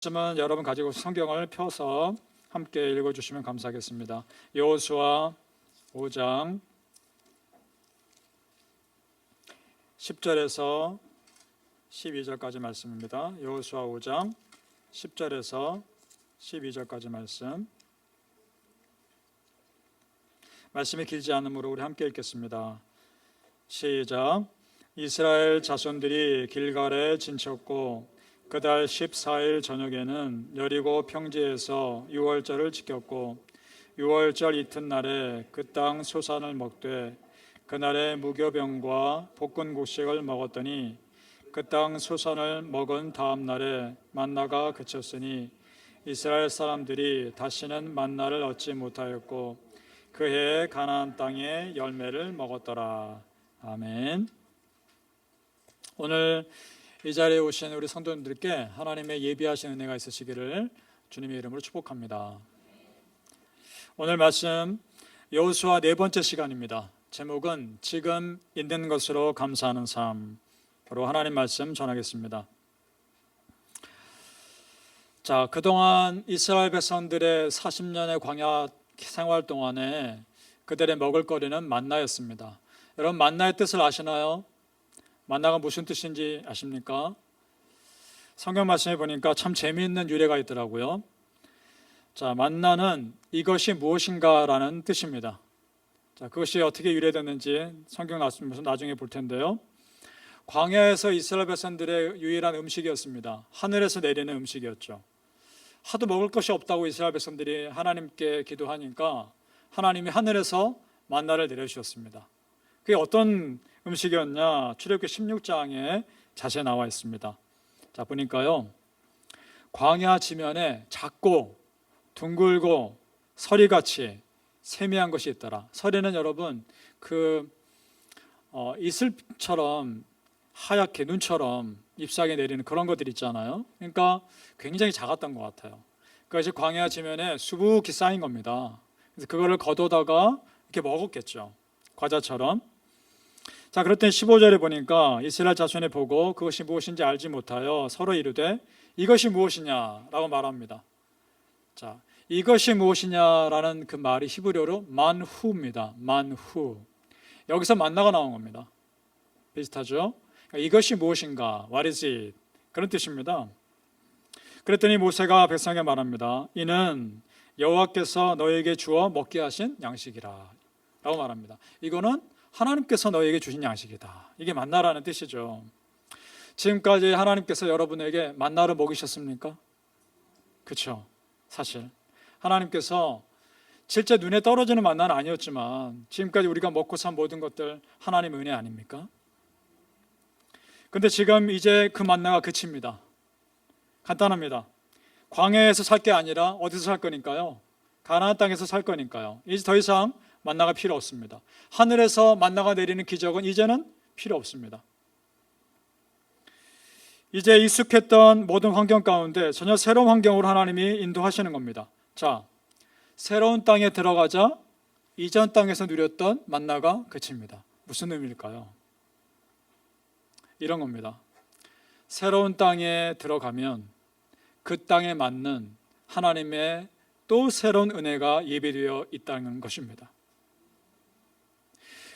말씀은 여러분 가지고 성경을 펴서 함께 읽어주시면 감사하겠습니다. 여호수아 5장 10절에서 12절까지 말씀입니다. 여호수아 5장 10절에서 12절까지 말씀이 길지 않으므로 우리 함께 읽겠습니다. 시작. 이스라엘 자손들이 길갈에 진쳤고 그달 14일 저녁에는 여리고 평지에서 유월절을 지켰고 유월절 이튿날에 그 땅 소산을 먹되 그날에 무교병과 볶은 곡식을 먹었더니 그 땅 소산을 먹은 다음 날에 만나가 그쳤으니 이스라엘 사람들이 다시는 만나를 얻지 못하였고 그 해에 가나안 땅의 열매를 먹었더라. 아멘. 오늘 이 자리에 오신 우리 성도님들께 하나님의 예비하신 은혜가 있으시기를 주님의 이름으로 축복합니다. 오늘 말씀 여호수아 네 번째 시간입니다. 제목은 지금 있는 것으로 감사하는 삶으로 하나님 말씀 전하겠습니다. 자, 그동안 이스라엘 백성들의 40년의 광야 생활 동안에 그들의 먹을거리는 만나였습니다. 여러분, 만나의 뜻을 아시나요? 만나가 무슨 뜻인지 아십니까? 성경 말씀에 보니까 참 재미있는 유래가 있더라고요. 자, 만나는 이것이 무엇인가라는 뜻입니다. 자, 그것이 어떻게 유래됐는지 성경 말씀 나중에 볼 텐데요. 광야에서 이스라엘 백성들의 유일한 음식이었습니다. 하늘에서 내리는 음식이었죠. 하도 먹을 것이 없다고 이스라엘 백성들이 하나님께 기도하니까 하나님이 하늘에서 만나를 내려주셨습니다. 그게 어떤 음식이었냐? 출애굽기 16장에 자세히 나와 있습니다. 자, 보니까요, 광야 지면에 작고 둥글고 서리같이 세미한 것이 있더라. 서리는 여러분 이슬처럼 하얗게 눈처럼 잎사귀에 내리는 그런 것들 있잖아요. 그러니까 굉장히 작았던 것 같아요. 그것이 광야 지면에 수북히 쌓인 겁니다. 그래서 그거를 걷어다가 이렇게 먹었겠죠, 과자처럼. 자, 그랬더니 15절에 보니까 이스라엘 자손이 보고 그것이 무엇인지 알지 못하여 서로 이르되 이것이 무엇이냐라고 말합니다. 자, 이것이 무엇이냐라는 그 말이 히브리어로 만후입니다. 만후. 여기서 만나가 나온 겁니다. 비슷하죠? 그러니까 이것이 무엇인가? What is it? 그런 뜻입니다. 그랬더니 모세가 백성에게 말합니다. 이는 여호와께서 너에게 주어 먹게 하신 양식이라 라고 말합니다. 이거는 하나님께서 너에게 주신 양식이다. 이게 만나라는 뜻이죠. 지금까지 하나님께서 여러분에게 만나를 먹이셨습니까? 그렇죠. 사실 하나님께서 실제 눈에 떨어지는 만나는 아니었지만 지금까지 우리가 먹고 산 모든 것들 하나님의 은혜 아닙니까? 근데 지금 이제 그 만나가 그칩니다. 간단합니다. 광야에서 살 게 아니라 어디서 살 거니까요? 가나안 땅에서 살 거니까요. 이제 더 이상 만나가 필요 없습니다. 하늘에서 만나가 내리는 기적은 이제는 필요 없습니다. 이제 익숙했던 모든 환경 가운데 전혀 새로운 환경으로 하나님이 인도하시는 겁니다. 자, 새로운 땅에 들어가자 이전 땅에서 누렸던 만나가 그칩니다. 무슨 의미일까요? 이런 겁니다. 새로운 땅에 들어가면 그 땅에 맞는 하나님의 또 새로운 은혜가 예비되어 있다는 것입니다.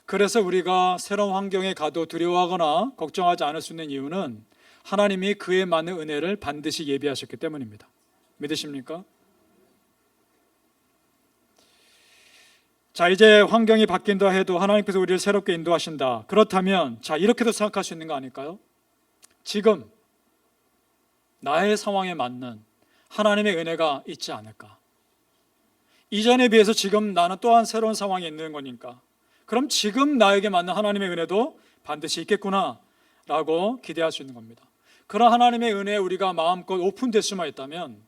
그래서 우리가 새로운 환경에 가도 두려워하거나 걱정하지 않을 수 있는 이유는 하나님이 그에 맞는 은혜를 반드시 예비하셨기 때문입니다. 믿으십니까? 자, 이제 환경이 바뀐다 해도 하나님께서 우리를 새롭게 인도하신다. 그렇다면 자, 이렇게도 생각할 수 있는 거 아닐까요? 지금 나의 상황에 맞는 하나님의 은혜가 있지 않을까? 이전에 비해서 지금 나는 또한 새로운 상황에 있는 거니까 그럼 지금 나에게 맞는 하나님의 은혜도 반드시 있겠구나 라고 기대할 수 있는 겁니다. 그런 하나님의 은혜에 우리가 마음껏 오픈될 수만 있다면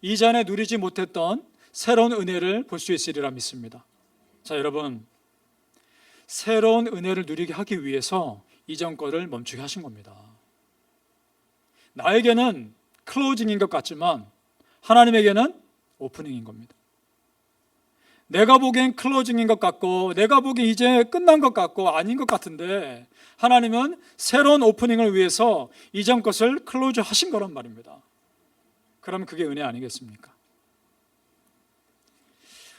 이전에 누리지 못했던 새로운 은혜를 볼 수 있으리라 믿습니다. 자, 여러분, 새로운 은혜를 누리게 하기 위해서 이전 거를 멈추게 하신 겁니다. 나에게는 클로징인 것 같지만 하나님에게는 오프닝인 겁니다. 내가 보기엔 클로징인 것 같고 내가 보기엔 이제 끝난 것 같고 아닌 것 같은데 하나님은 새로운 오프닝을 위해서 이전 것을 클로즈 하신 거란 말입니다. 그러면 그게 은혜 아니겠습니까?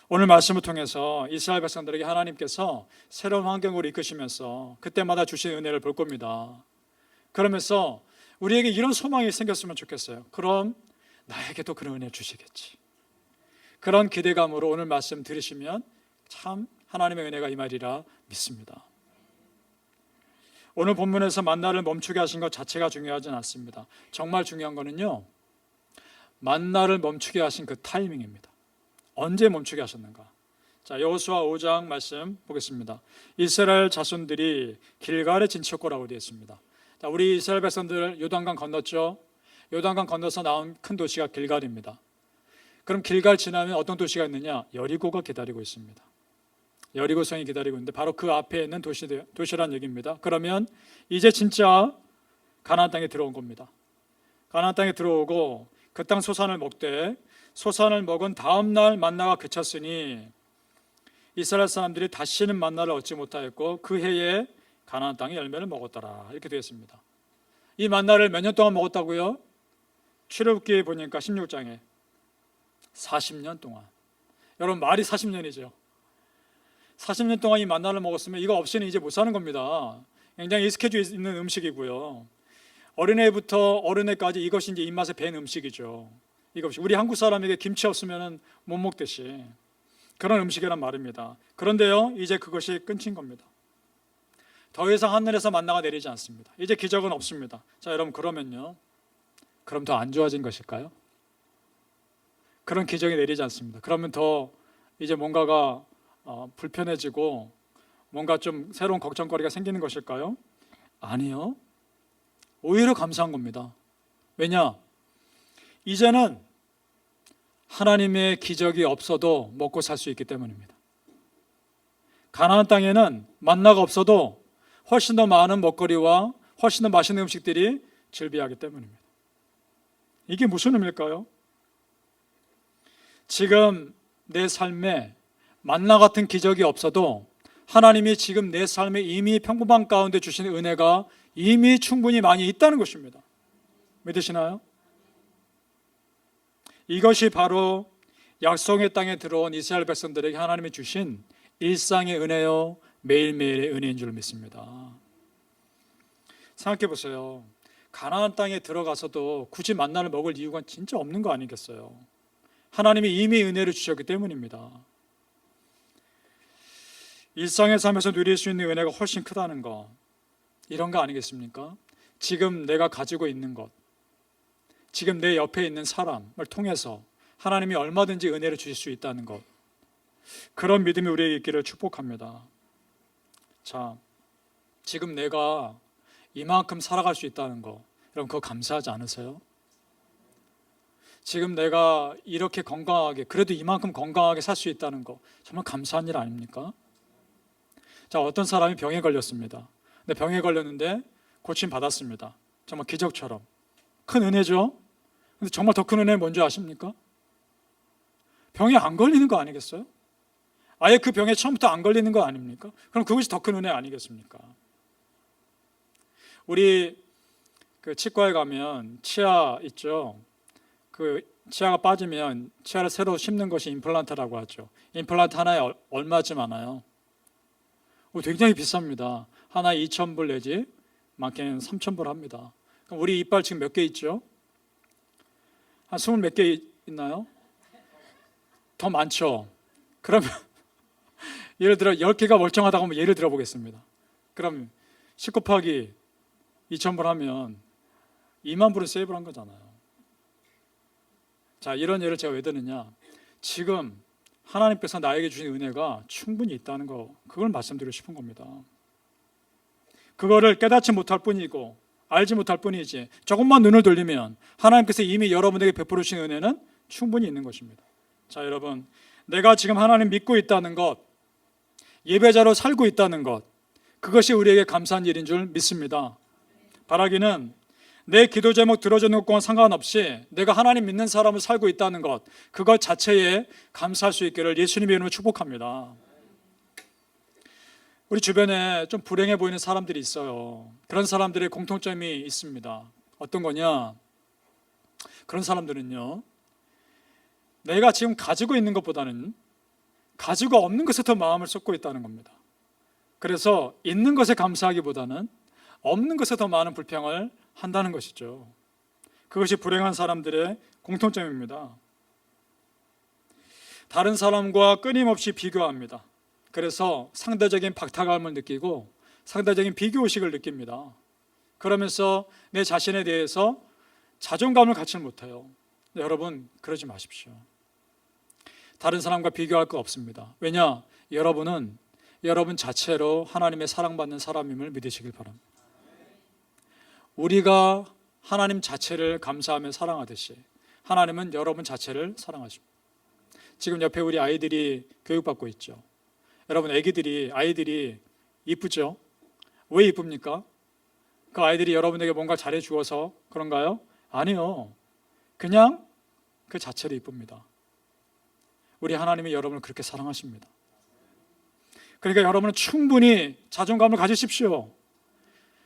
오늘 말씀을 통해서 이스라엘 백성들에게 하나님께서 새로운 환경으로 이끄시면서 그때마다 주신 은혜를 볼 겁니다. 그러면서 우리에게 이런 소망이 생겼으면 좋겠어요. 그럼 나에게도 그런 은혜 주시겠지. 그런 기대감으로 오늘 말씀 들으시면 참 하나님의 은혜가 임하리라 믿습니다. 오늘 본문에서 만나를 멈추게 하신 것 자체가 중요하진 않습니다. 정말 중요한 거는요, 만나를 멈추게 하신 그 타이밍입니다. 언제 멈추게 하셨는가? 자, 여호수아 5장 말씀 보겠습니다. 이스라엘 자손들이 길갈에 진쳤고라고 되어 있습니다. 자, 우리 이스라엘 백성들 요단강 건넜죠? 요단강 건너서 나온 큰 도시가 길갈입니다. 그럼 길갈 지나면 어떤 도시가 있느냐? 여리고가 기다리고 있습니다. 여리고성이 기다리고 있는데 바로 그 앞에 있는 도시란 얘기입니다. 그러면 이제 진짜 가나안 땅에 들어온 겁니다. 가나안 땅에 들어오고 그 땅 소산을 먹되 소산을 먹은 다음 날 만나가 그쳤으니 이스라엘 사람들이 다시는 만나를 얻지 못하였고 그 해에 가나안 땅의 열매를 먹었더라. 이렇게 되어 있습니다. 이 만나를 몇 년 동안 먹었다고요? 출애굽기에 보니까 16장에 40년 동안. 여러분, 말이 40년이죠. 40년 동안 이 만나를 먹었으면 이거 없이는 이제 못 사는 겁니다. 굉장히 익숙해져 있는 음식이고요. 어린애부터 어른애까지 이것이 이제 입맛에 밴 음식이죠. 이것이 우리 한국 사람에게 김치 없으면 못 먹듯이 그런 음식이란 말입니다. 그런데요, 이제 그것이 끊긴 겁니다. 더 이상 하늘에서 만나가 내리지 않습니다. 이제 기적은 없습니다. 자, 여러분, 그러면요, 그럼 더 안 좋아진 것일까요? 그런 기적이 내리지 않습니다. 그러면 더 이제 뭔가가 불편해지고 뭔가 좀 새로운 걱정거리가 생기는 것일까요? 아니요. 오히려 감사한 겁니다. 왜냐? 이제는 하나님의 기적이 없어도 먹고 살 수 있기 때문입니다. 가나안 땅에는 만나가 없어도 훨씬 더 많은 먹거리와 훨씬 더 맛있는 음식들이 즐비하기 때문입니다. 이게 무슨 의미일까요? 지금 내 삶에 만나 같은 기적이 없어도 하나님이 지금 내 삶에 이미 평범한 가운데 주신 은혜가 이미 충분히 많이 있다는 것입니다. 믿으시나요? 이것이 바로 약속의 땅에 들어온 이스라엘 백성들에게 하나님이 주신 일상의 은혜요, 매일매일의 은혜인 줄 믿습니다. 생각해 보세요. 가나안 땅에 들어가서도 굳이 만나를 먹을 이유가 진짜 없는 거 아니겠어요? 하나님이 이미 은혜를 주셨기 때문입니다. 일상의 삶에서 누릴 수 있는 은혜가 훨씬 크다는 거, 이런 거 아니겠습니까? 지금 내가 가지고 있는 것, 지금 내 옆에 있는 사람을 통해서 하나님이 얼마든지 은혜를 주실 수 있다는 것, 그런 믿음이 우리에게 있기를 축복합니다. 자, 지금 내가 이만큼 살아갈 수 있다는 거, 여러분 그거 감사하지 않으세요? 지금 내가 이렇게 건강하게, 그래도 이만큼 건강하게 살 수 있다는 거 정말 감사한 일 아닙니까? 자, 어떤 사람이 병에 걸렸습니다. 근데 병에 걸렸는데 고침 받았습니다. 정말 기적처럼 큰 은혜죠. 근데 정말 더 큰 은혜는 뭔지 아십니까? 병에 안 걸리는 거 아니겠어요? 아예 그 병에 처음부터 안 걸리는 거 아닙니까? 그럼 그것이 더 큰 은혜 아니겠습니까? 우리 그 치과에 가면 치아 있죠. 그 치아가 빠지면 치아를 새로 심는 것이 임플란트라고 하죠. 임플란트 하나에 얼마쯤 하나요? 굉장히 비쌉니다. 하나에 2,000불 내지 많게는 3,000불 합니다. 그럼 우리 이빨 지금 몇 개 있죠? 한 20 몇 개 있나요? 더 많죠? 그러면 예를 들어 10개가 멀쩡하다고 하면 예를 들어 보겠습니다. 그럼 10 곱하기 2,000불 하면 2만 불은 세이브를 한 거잖아요. 자, 이런 예를 제가 왜 드느냐? 지금 하나님께서 나에게 주신 은혜가 충분히 있다는 거, 그걸 말씀드리고 싶은 겁니다. 그거를 깨닫지 못할 뿐이고 알지 못할 뿐이지, 조금만 눈을 돌리면 하나님께서 이미 여러분에게 베풀어 주신 은혜는 충분히 있는 것입니다. 자, 여러분, 내가 지금 하나님 믿고 있다는 것, 예배자로 살고 있다는 것, 그것이 우리에게 감사한 일인 줄 믿습니다. 바라기는 내 기도 제목 들어주는 것과는 상관없이 내가 하나님 믿는 사람을 살고 있다는 것, 그것 자체에 감사할 수 있기를 예수님의 이름으로 축복합니다. 우리 주변에 좀 불행해 보이는 사람들이 있어요. 그런 사람들의 공통점이 있습니다. 어떤 거냐? 그런 사람들은요, 내가 지금 가지고 있는 것보다는 가지고 없는 것에 더 마음을 쏟고 있다는 겁니다. 그래서 있는 것에 감사하기보다는 없는 것에 더 많은 불평을 한다는 것이죠. 그것이 불행한 사람들의 공통점입니다. 다른 사람과 끊임없이 비교합니다. 그래서 상대적인 박탈감을 느끼고 상대적인 비교의식을 느낍니다. 그러면서 내 자신에 대해서 자존감을 갖지 못해요. 여러분, 그러지 마십시오. 다른 사람과 비교할 거 없습니다. 왜냐? 여러분은 여러분 자체로 하나님의 사랑받는 사람임을 믿으시길 바랍니다. 우리가 하나님 자체를 감사하며 사랑하듯이 하나님은 여러분 자체를 사랑하십니다. 지금 옆에 우리 아이들이 교육받고 있죠. 여러분, 아이들이 이쁘죠? 왜 이쁩니까? 그 아이들이 여러분에게 뭔가 잘해 주어서 그런가요? 아니요. 그냥 그 자체로 이쁩니다. 우리 하나님이 여러분을 그렇게 사랑하십니다. 그러니까 여러분은 충분히 자존감을 가지십시오.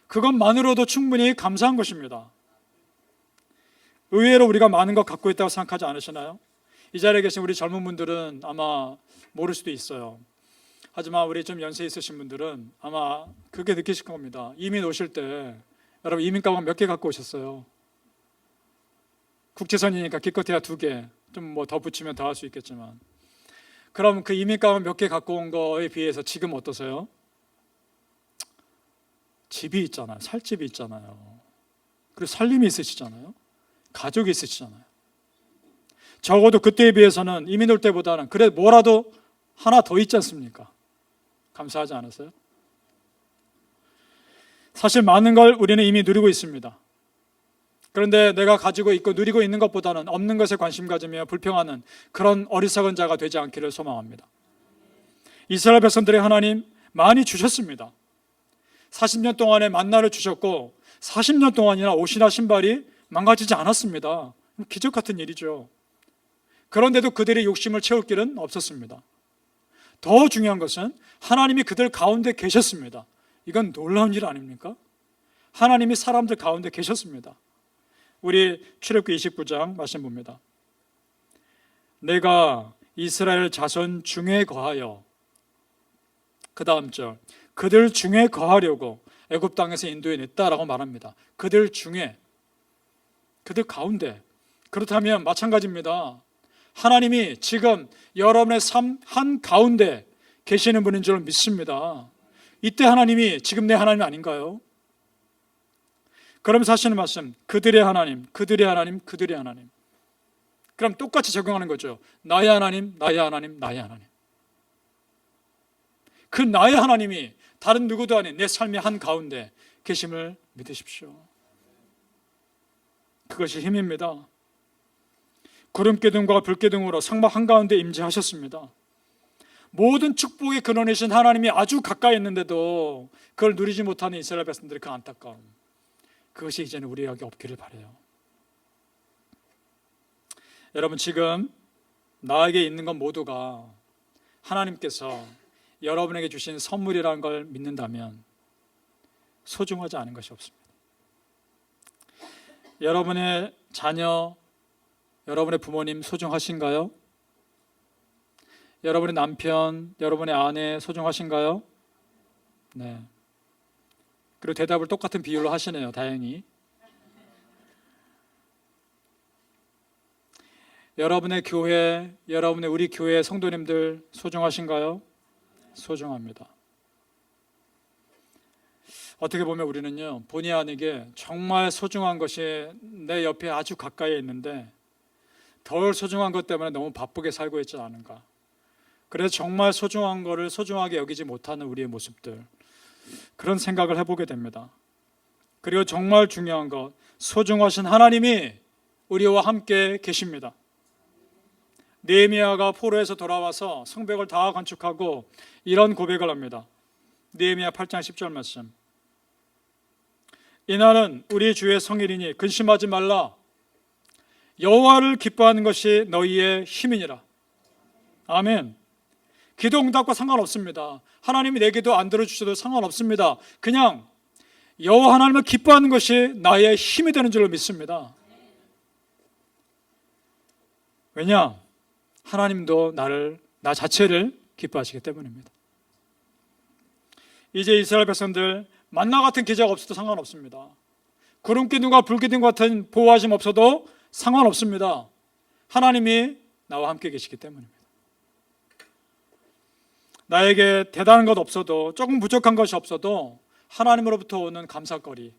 그것만으로도 충분히 감사한 것입니다. 의외로 우리가 많은 것 갖고 있다고 생각하지 않으시나요? 이 자리에 계신 우리 젊은 분들은 아마 모를 수도 있어요. 하지만 우리 좀 연세 있으신 분들은 아마 그렇게 느끼실 겁니다. 이민 오실 때 여러분 이민 가방 몇 개 갖고 오셨어요? 국제선이니까 기껏해야 2개, 좀 뭐 더 붙이면 더 할 수 있겠지만, 그럼 그 이민 가방 몇 개 갖고 온 거에 비해서 지금 어떠세요? 집이 있잖아요. 살 집이 있잖아요. 그리고 살림이 있으시잖아요. 가족이 있으시잖아요. 적어도 그때에 비해서는 이민 올 때보다는 그래 뭐라도 하나 더 있지 않습니까? 감사하지 않으세요? 사실 많은 걸 우리는 이미 누리고 있습니다. 그런데 내가 가지고 있고 누리고 있는 것보다는 없는 것에 관심 가지며 불평하는 그런 어리석은 자가 되지 않기를 소망합니다. 이스라엘 백성들의 하나님 많이 주셨습니다. 40년 동안의 만나를 주셨고 40년 동안이나 옷이나 신발이 망가지지 않았습니다. 기적 같은 일이죠. 그런데도 그들의 욕심을 채울 길은 없었습니다. 더 중요한 것은 하나님이 그들 가운데 계셨습니다. 이건 놀라운 일 아닙니까? 하나님이 사람들 가운데 계셨습니다. 우리 출애굽기 29장 말씀 봅니다. 내가 이스라엘 자손 중에 거하여, 그 다음 절, 그들 중에 거하려고 애굽 땅에서 인도해 냈다라고 말합니다. 그들 중에, 그들 가운데. 그렇다면 마찬가지입니다. 하나님이 지금 여러분의 삶 한가운데 계시는 분인 줄 믿습니다. 이때 하나님이 지금 내 하나님 아닌가요? 그러면서 하시는 말씀, 그들의 하나님, 그들의 하나님, 그들의 하나님. 그럼 똑같이 적용하는 거죠. 나의 하나님, 나의 하나님, 나의 하나님. 그 나의 하나님이 다른 누구도 아닌 내 삶의 한가운데 계심을 믿으십시오. 그것이 힘입니다. 구름기둥과 불기둥으로 성막 한가운데 임재하셨습니다. 모든 축복의 근원이신 하나님이 아주 가까이 있는데도 그걸 누리지 못하는 이스라엘 백성들의 그 안타까움, 그것이 이제는 우리에게 없기를 바라요. 여러분, 지금 나에게 있는 것 모두가 하나님께서 여러분에게 주신 선물이라는 걸 믿는다면 소중하지 않은 것이 없습니다. 여러분의 자녀, 여러분의 부모님 소중하신가요? 여러분의 남편, 여러분의 아내 소중하신가요? 네. 그리고 대답을 똑같은 비율로 하시네요. 다행히. 여러분의 교회, 여러분의 우리 교회 성도님들 소중하신가요? 소중합니다. 어떻게 보면 우리는요, 본의 아니게 정말 소중한 것이 내 옆에 아주 가까이 있는데 덜 소중한 것 때문에 너무 바쁘게 살고 있지 않은가. 그래서 정말 소중한 거를 소중하게 여기지 못하는 우리의 모습들, 그런 생각을 해보게 됩니다. 그리고 정말 중요한 것, 소중하신 하나님이 우리와 함께 계십니다. 느헤미야가 포로에서 돌아와서 성벽을 다 건축하고 이런 고백을 합니다. 느헤미야 8장 10절 말씀. 이날은 우리 주의 성일이니 근심하지 말라. 여호와를 기뻐하는 것이 너희의 힘이니라. 아멘. 기도 응답과 상관없습니다. 하나님이 내 기도 안 들어주셔도 상관없습니다. 그냥 여호와 하나님을 기뻐하는 것이 나의 힘이 되는 줄로 믿습니다. 왜냐? 하나님도 나 자체를 기뻐하시기 때문입니다. 이제 이스라엘 백성들 만나 같은 기적 없어도 상관없습니다. 구름 기둥과 불 기둥 같은 보호하심 없어도 상관없습니다. 하나님이 나와 함께 계시기 때문입니다. 나에게 대단한 것 없어도, 조금 부족한 것이 없어도 하나님으로부터 오는 감사거리,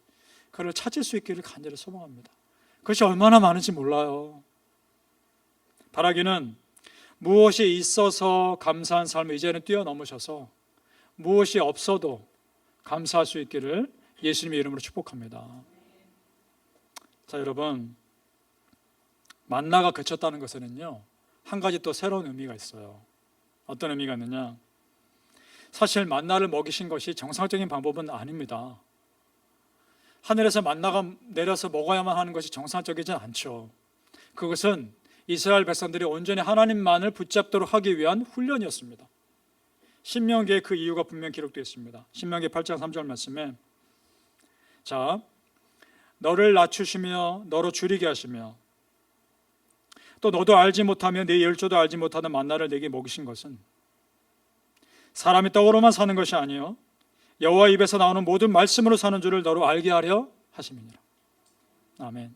그걸 찾을 수 있기를 간절히 소망합니다. 그것이 얼마나 많은지 몰라요. 바라기는 무엇이 있어서 감사한 삶을 이제는 뛰어넘으셔서 무엇이 없어도 감사할 수 있기를 예수님의 이름으로 축복합니다. 자, 여러분, 만나가 그쳤다는 것에는요, 한 가지 또 새로운 의미가 있어요. 어떤 의미가 있느냐? 사실 만나를 먹이신 것이 정상적인 방법은 아닙니다. 하늘에서 만나가 내려서 먹어야만 하는 것이 정상적이진 않죠. 그것은 이스라엘 백성들이 온전히 하나님만을 붙잡도록 하기 위한 훈련이었습니다. 신명기에 그 이유가 분명 기록되어 있습니다. 신명기 8장 3절 말씀에, 자, 너를 낮추시며 너로 줄이게 하시며 또 너도 알지 못하며 내 열조도 알지 못하는 만나를 내게 먹이신 것은 사람이 떡으로만 사는 것이 아니요 여호와 입에서 나오는 모든 말씀으로 사는 줄을 너로 알게 하려 하심이니라. 아멘.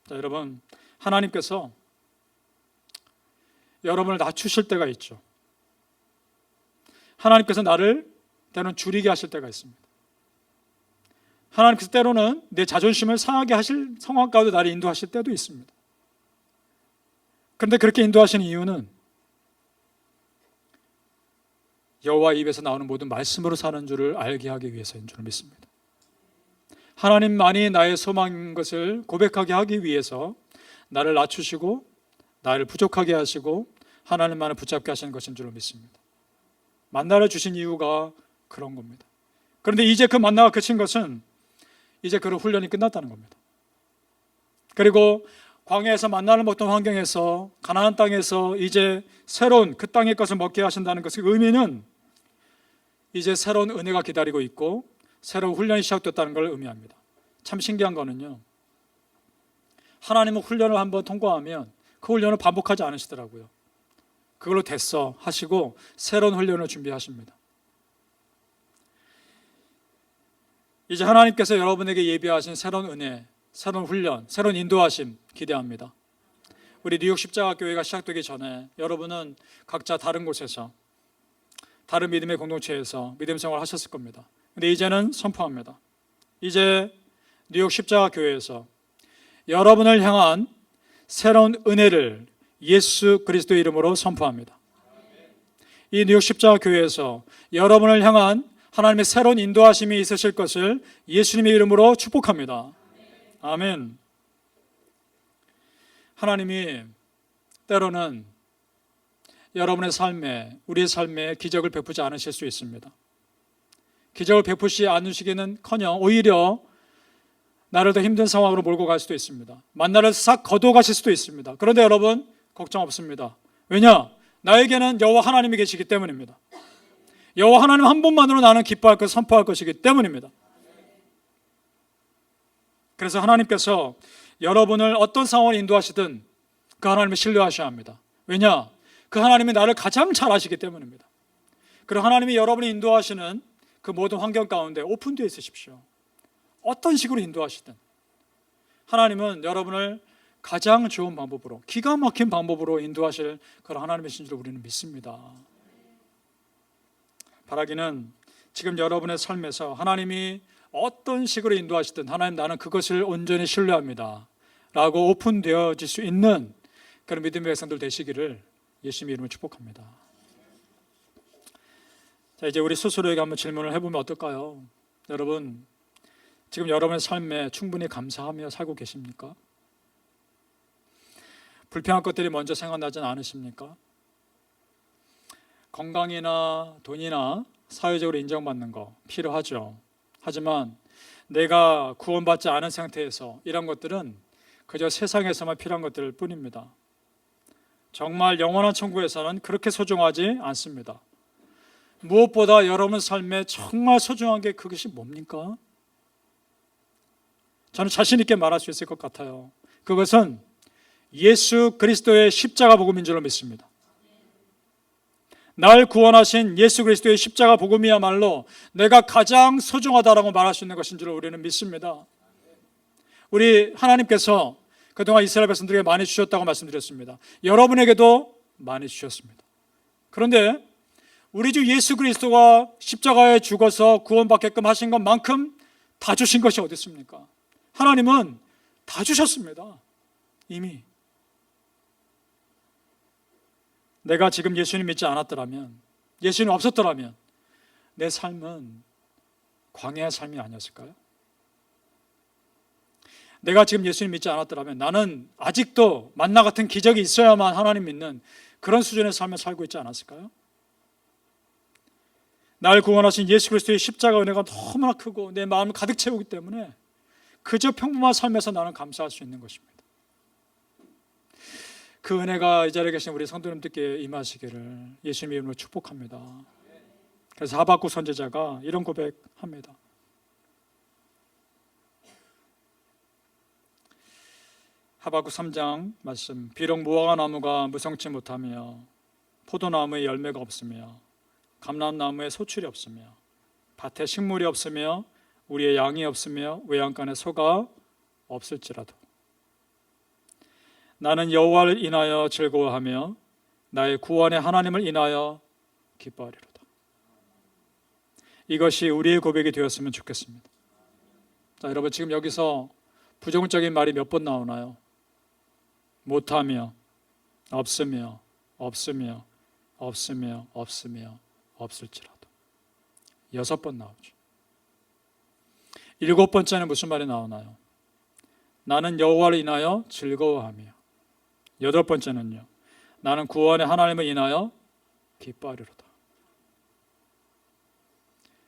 자, 여러분, 하나님께서 여러분을 낮추실 때가 있죠. 하나님께서 나를 때로는 줄이게 하실 때가 있습니다. 하나님께서 때로는 내 자존심을 상하게 하실 상황 가운데 나를 인도하실 때도 있습니다. 그런데 그렇게 인도하시는 이유는 여호와 입에서 나오는 모든 말씀으로 사는 줄을 알게 하기 위해서인 줄 믿습니다. 하나님만이 나의 소망인 것을 고백하게 하기 위해서 나를 낮추시고 나를 부족하게 하시고 하나님만을 붙잡게 하시는 것인 줄 믿습니다. 만나를 주신 이유가 그런 겁니다. 그런데 이제 그 만나가 그친 것은 이제 그런 훈련이 끝났다는 겁니다. 그리고 광야에서 만나를 먹던 환경에서 가나안 땅에서 이제 새로운 그 땅의 것을 먹게 하신다는 것의 의미는 이제 새로운 은혜가 기다리고 있고 새로운 훈련이 시작됐다는 걸 의미합니다. 참 신기한 거는요, 하나님은 훈련을 한번 통과하면 그 훈련을 반복하지 않으시더라고요. 그걸로 됐어 하시고 새로운 훈련을 준비하십니다. 이제 하나님께서 여러분에게 예비하신 새로운 은혜, 새로운 훈련, 새로운 인도하심 기대합니다. 우리 뉴욕 십자가교회가 시작되기 전에 여러분은 각자 다른 곳에서 다른 믿음의 공동체에서 믿음 생활을 하셨을 겁니다. 근데 이제는 선포합니다. 이제 뉴욕 십자가교회에서 여러분을 향한 새로운 은혜를 예수 그리스도의 이름으로 선포합니다. 이 뉴욕 십자가교회에서 여러분을 향한 하나님의 새로운 인도하심이 있으실 것을 예수님의 이름으로 축복합니다. 아멘. 하나님이 때로는 여러분의 삶에, 우리의 삶에 기적을 베푸지 않으실 수 있습니다. 기적을 베푸시 않으시기는커녕 오히려 나를 더 힘든 상황으로 몰고 갈 수도 있습니다. 만나를 싹 거둬 가실 수도 있습니다. 그런데 여러분, 걱정 없습니다. 왜냐? 나에게는 여호와 하나님이 계시기 때문입니다. 여호와 하나님 한 분만으로 나는 기뻐할 것, 선포할 것이기 때문입니다. 그래서 하나님께서 여러분을 어떤 상황을 인도하시든 그 하나님을 신뢰하셔야 합니다. 왜냐? 그 하나님이 나를 가장 잘 아시기 때문입니다. 그리고 하나님이 여러분이 인도하시는 그 모든 환경 가운데 오픈되어 있으십시오. 어떤 식으로 인도하시든 하나님은 여러분을 가장 좋은 방법으로, 기가 막힌 방법으로 인도하실 그런 하나님이신 줄 우리는 믿습니다. 바라기는 지금 여러분의 삶에서 하나님이 어떤 식으로 인도하시든 하나님 나는 그것을 온전히 신뢰합니다 라고 오픈되어질 수 있는 그런 믿음의 백성들 되시기를 예수님의 이름으로 축복합니다. 자, 이제 우리 스스로에게 한번 질문을 해보면 어떨까요? 여러분, 지금 여러분의 삶에 충분히 감사하며 살고 계십니까? 불평할 것들이 먼저 생각나진 않으십니까? 건강이나 돈이나 사회적으로 인정받는 거 필요하죠. 하지만 내가 구원받지 않은 상태에서 이런 것들은 그저 세상에서만 필요한 것들 뿐입니다. 정말 영원한 천국에서는 그렇게 소중하지 않습니다. 무엇보다 여러분 삶에 정말 소중한 게 그것이 뭡니까? 저는 자신 있게 말할 수 있을 것 같아요. 그것은 예수 그리스도의 십자가 복음인 줄로 믿습니다. 날 구원하신 예수 그리스도의 십자가 복음이야말로 내가 가장 소중하다라고 말할 수 있는 것인 줄 우리는 믿습니다. 우리 하나님께서 그동안 이스라엘 백성들에게 많이 주셨다고 말씀드렸습니다. 여러분에게도 많이 주셨습니다. 그런데 우리 주 예수 그리스도가 십자가에 죽어서 구원받게끔 하신 것만큼 다 주신 것이 어디 있습니까? 하나님은 다 주셨습니다. 이미. 내가 지금 예수님 믿지 않았더라면, 예수님 없었더라면 내 삶은 광야의 삶이 아니었을까요? 내가 지금 예수님 믿지 않았더라면 나는 아직도 만나 같은 기적이 있어야만 하나님 믿는 그런 수준의 삶을 살고 있지 않았을까요? 날 구원하신 예수 그리스도의 십자가 은혜가 너무나 크고 내 마음을 가득 채우기 때문에 그저 평범한 삶에서 나는 감사할 수 있는 것입니다. 그 은혜가 이 자리에 계신 우리 성도님들께 임하시기를 예수님의 이름으로 축복합니다. 그래서 하박국 선지자가 이런 고백합니다. 하박국 3장 말씀. 비록 무화과 나무가 무성치 못하며 포도나무에 열매가 없으며 감람나무에 소출이 없으며 밭에 식물이 없으며 우리의 양이 없으며 외양간에 소가 없을지라도 나는 여호와를 인하여 즐거워하며 나의 구원의 하나님을 인하여 기뻐하리로다. 이것이 우리의 고백이 되었으면 좋겠습니다. 자, 여러분 지금 여기서 부정적인 말이 몇 번 나오나요? 못하며, 없으며, 없으며, 없으며, 없으며, 없을지라도 6번 나오죠. 7번째는 무슨 말이 나오나요? 나는 여호와를 인하여 즐거워하며 8번째는요. 나는 구원의 하나님을 인하여 기뻐하리로다.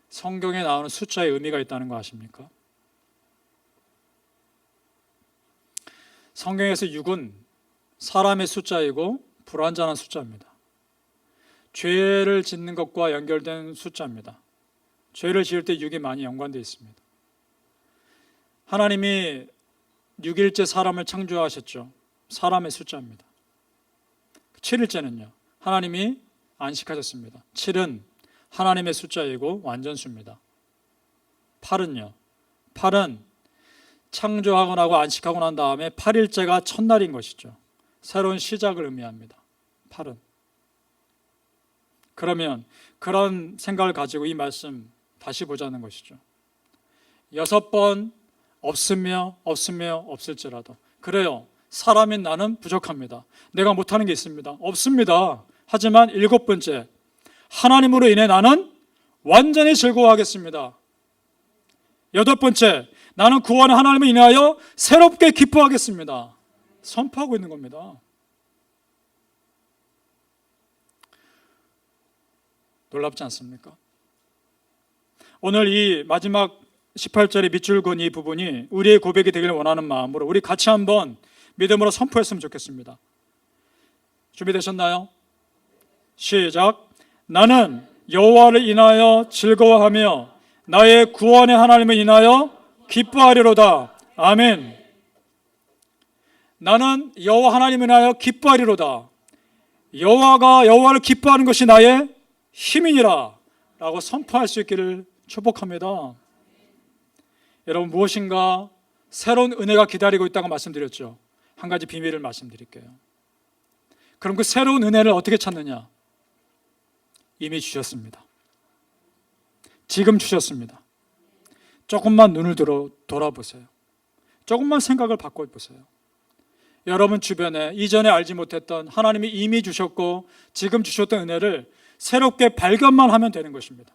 성경에 나오는 숫자에 의미가 있다는 거 아십니까? 성경에서 6은 사람의 숫자이고 불완전한 숫자입니다. 죄를 짓는 것과 연결된 숫자입니다. 죄를 지을 때 6이 많이 연관되어 있습니다. 하나님이 6일째 사람을 창조하셨죠. 사람의 숫자입니다. 7일째는요. 하나님이 안식하셨습니다. 7은 하나님의 숫자이고 완전수입니다. 8은요. 8은 창조하고 나고 안식하고 난 다음에 8일째가 첫날인 것이죠. 새로운 시작을 의미합니다. 8은. 그러면 그런 생각을 가지고 이 말씀 다시 보자는 것이죠. 6번 없으며 없으며 없을지라도. 그래요. 사람인 나는 부족합니다. 내가 못하는 게 있습니다. 없습니다. 하지만 7번째, 하나님으로 인해 나는 완전히 즐거워하겠습니다. 8번째, 나는 구원의 하나님을 인하여 새롭게 기뻐하겠습니다. 선포하고 있는 겁니다. 놀랍지 않습니까? 오늘 이 마지막 18절의 밑줄 건 이 부분이 우리의 고백이 되기를 원하는 마음으로 우리 같이 한번 믿음으로 선포했으면 좋겠습니다. 준비되셨나요? 시작. 나는 여호와를 인하여 즐거워하며 나의 구원의 하나님을 인하여 기뻐하리로다. 아멘. 나는 여호와 하나님을 인하여 기뻐하리로다. 여호와가 여호와를 기뻐하는 것이 나의 힘이니라 라고 선포할 수 있기를 축복합니다. 여러분 무엇인가 새로운 은혜가 기다리고 있다고 말씀드렸죠. 한 가지 비밀을 말씀드릴게요. 그럼 그 새로운 은혜를 어떻게 찾느냐? 이미 주셨습니다. 지금 주셨습니다. 조금만 눈을 들어 돌아보세요. 조금만 생각을 바꿔보세요. 여러분 주변에 이전에 알지 못했던 하나님이 이미 주셨고 지금 주셨던 은혜를 새롭게 발견만 하면 되는 것입니다.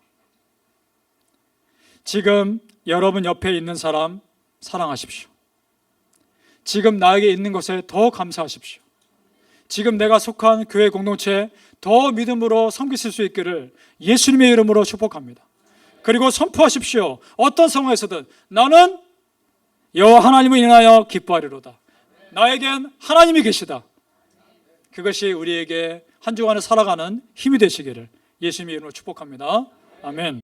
지금 여러분 옆에 있는 사람 사랑하십시오. 지금 나에게 있는 것에 더 감사하십시오. 지금 내가 속한 교회 공동체에 더 믿음으로 섬기실 수 있기를 예수님의 이름으로 축복합니다. 그리고 선포하십시오. 어떤 상황에서든 나는 여호와 하나님을 인하여 기뻐하리로다. 나에겐 하나님이 계시다. 그것이 우리에게 한 주간을 살아가는 힘이 되시기를 예수님의 이름으로 축복합니다. 아멘.